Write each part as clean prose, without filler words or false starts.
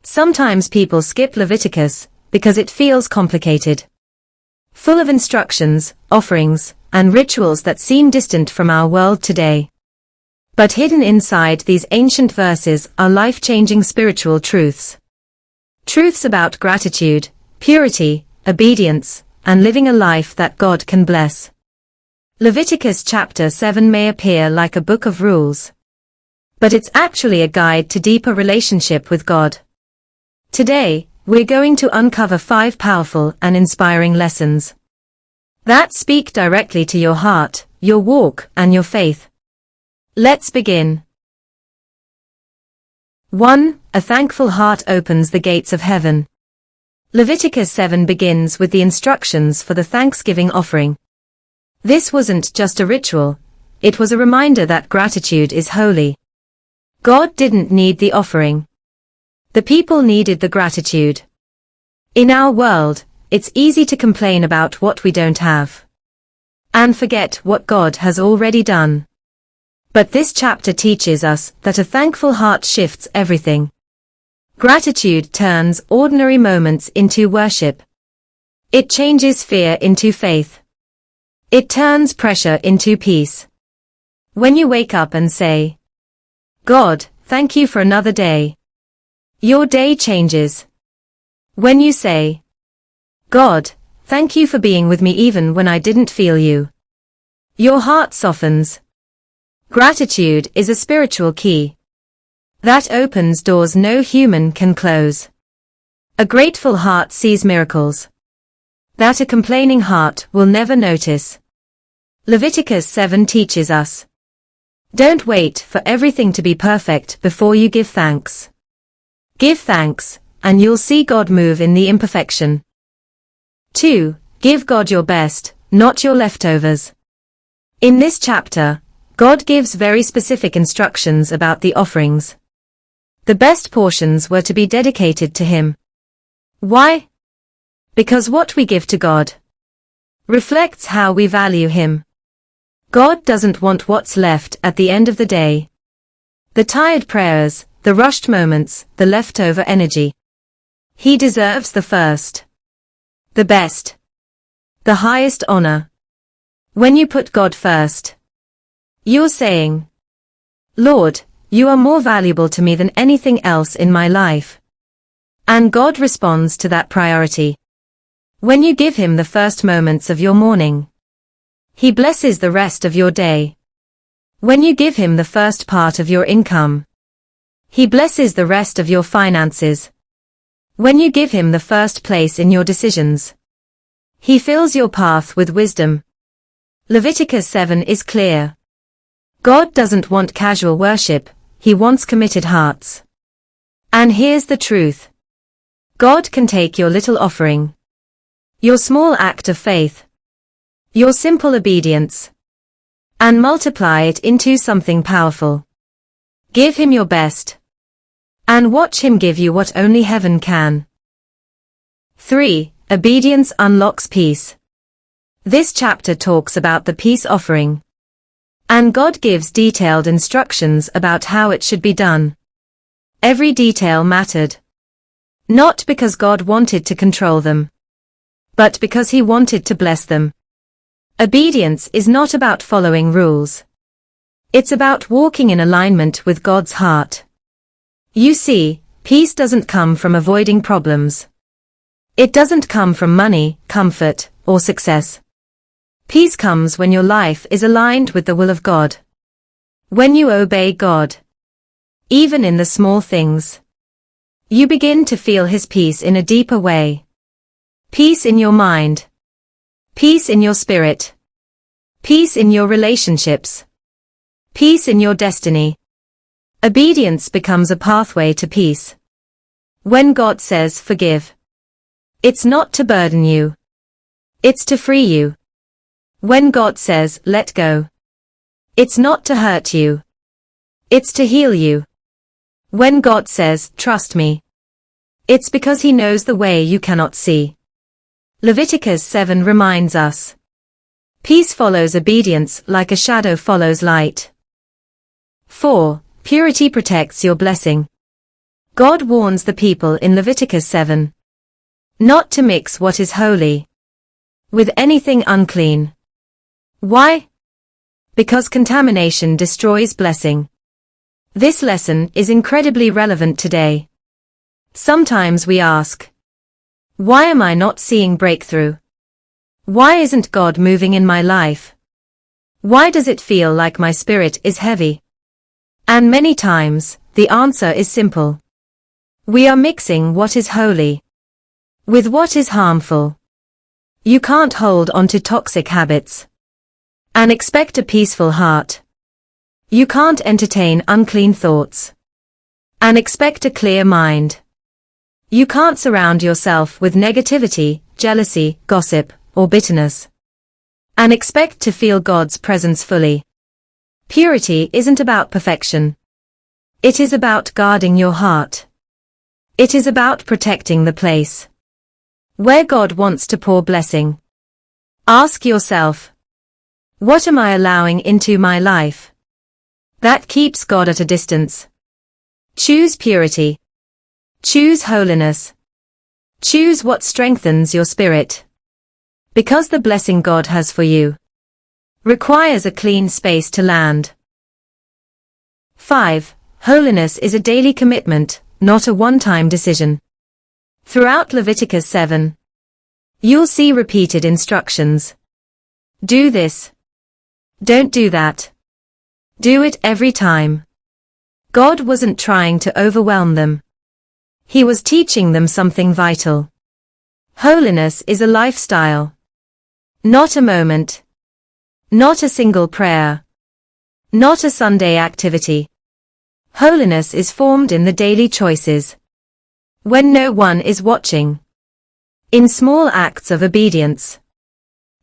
Sometimes people skip Leviticus because it feels complicated, full of instructions, offerings, and rituals that seem distant from our world today. But hidden inside these ancient verses are life-changing spiritual truths. Truths about gratitude, purity, obedience, and living a life that God can bless. Leviticus chapter 7 may appear like a book of rules, but it's actually a guide to deeper relationship with God. Today, we're going to uncover 5 powerful and inspiring lessons that speak directly to your heart, your walk, and your faith. Let's begin. 1. A thankful heart opens the gates of heaven. Leviticus 7 begins with the instructions for the thanksgiving offering. This wasn't just a ritual, it was a reminder that gratitude is holy. God didn't need the offering. The people needed the gratitude. In our world, it's easy to complain about what we don't have and forget what God has already done. But this chapter teaches us that a thankful heart shifts everything. Gratitude turns ordinary moments into worship. It changes fear into faith. It turns pressure into peace. When you wake up and say, "God, thank you for another day," your day changes. When you say, "God, thank you for being with me even when I didn't feel you," your heart softens. Gratitude is a spiritual key that opens doors no human can close. A grateful heart sees miracles that a complaining heart will never notice. Leviticus 7 teaches us, don't wait for everything to be perfect before you give thanks. Give thanks, and you'll see God move in the imperfection. 2. Give God your best, not your leftovers. In this chapter, God gives very specific instructions about the offerings. The best portions were to be dedicated to Him. Why? Because what we give to God reflects how we value Him. God doesn't want what's left at the end of the day. The tired prayers, the rushed moments, the leftover energy. He deserves the first, the best, the highest honor. When you put God first, you're saying, "Lord, you are more valuable to me than anything else in my life." And God responds to that priority. When you give Him the first moments of your morning, He blesses the rest of your day. When you give Him the first part of your income, He blesses the rest of your finances. When you give Him the first place in your decisions, He fills your path with wisdom. Leviticus 7 is clear. God doesn't want casual worship, He wants committed hearts. And here's the truth. God can take your little offering, your small act of faith, your simple obedience, and multiply it into something powerful. Give Him your best, and watch Him give you what only heaven can. 3. Obedience unlocks peace. This chapter talks about the peace offering, and God gives detailed instructions about how it should be done. Every detail mattered. Not because God wanted to control them, but because He wanted to bless them. Obedience is not about following rules. It's about walking in alignment with God's heart. You see, peace doesn't come from avoiding problems. It doesn't come from money, comfort, or success. Peace comes when your life is aligned with the will of God. When you obey God, even in the small things, you begin to feel His peace in a deeper way. Peace in your mind. Peace in your spirit. Peace in your relationships. Peace in your destiny. Obedience becomes a pathway to peace. When God says forgive, it's not to burden you. It's to free you. When God says let go, it's not to hurt you. It's to heal you. When God says trust me, it's because He knows the way you cannot see. Leviticus 7 reminds us, peace follows obedience like a shadow follows light. 4. Purity protects your blessing. God warns the people in Leviticus 7 not to mix what is holy with anything unclean. Why? Because contamination destroys blessing. This lesson is incredibly relevant today. Sometimes we ask, why am I not seeing breakthrough? Why isn't God moving in my life? Why does it feel like my spirit is heavy? And many times, the answer is simple. We are mixing what is holy with what is harmful. You can't hold on to toxic habits and expect a peaceful heart. You can't entertain unclean thoughts and expect a clear mind. You can't surround yourself with negativity, jealousy, gossip, or bitterness and expect to feel God's presence fully. Purity isn't about perfection. It is about guarding your heart. It is about protecting the place where God wants to pour blessing. Ask yourself, what am I allowing into my life that keeps God at a distance? Choose purity. Choose holiness. Choose what strengthens your spirit. Because the blessing God has for you requires a clean space to land. 5. Holiness is a daily commitment, not a one-time decision. Throughout Leviticus 7, you'll see repeated instructions. Do this. Don't do that. Do it every time. God wasn't trying to overwhelm them. He was teaching them something vital. Holiness is a lifestyle. Not a moment. Not a single prayer. Not a Sunday activity. Holiness is formed in the daily choices. When no one is watching. In small acts of obedience.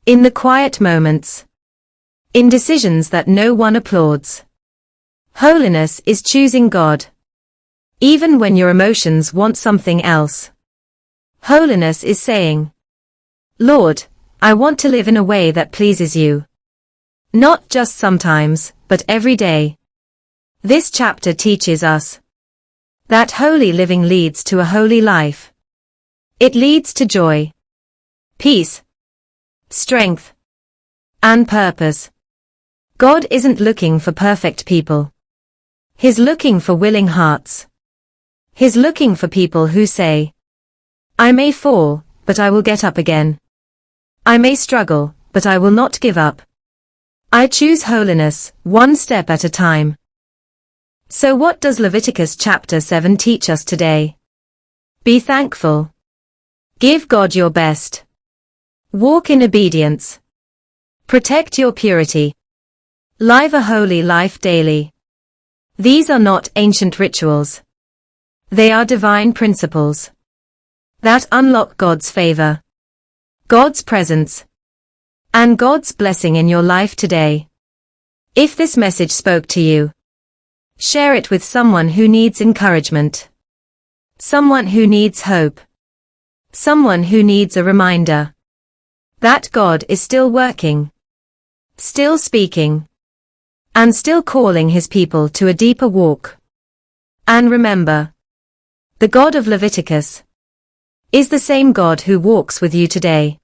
In the quiet moments. In decisions that no one applauds. Holiness is choosing God. Even when your emotions want something else. Holiness is saying, Lord, I want to live in a way that pleases you. Not just sometimes, but every day. This chapter teaches us that holy living leads to a holy life. It leads to joy, peace, strength, and purpose. God isn't looking for perfect people. He's looking for willing hearts. He's looking for people who say, I may fall, but I will get up again. I may struggle, but I will not give up. I choose holiness, one step at a time. So what does Leviticus chapter 7 teach us today? Be thankful. Give God your best. Walk in obedience. Protect your purity. Live a holy life daily. These are not ancient rituals. They are divine principles that unlock God's favor, God's presence, and God's blessing in your life today. If this message spoke to you, share it with someone who needs encouragement, someone who needs hope, someone who needs a reminder that God is still working, still speaking, and still calling his people to a deeper walk. And remember, the God of Leviticus is the same God who walks with you today.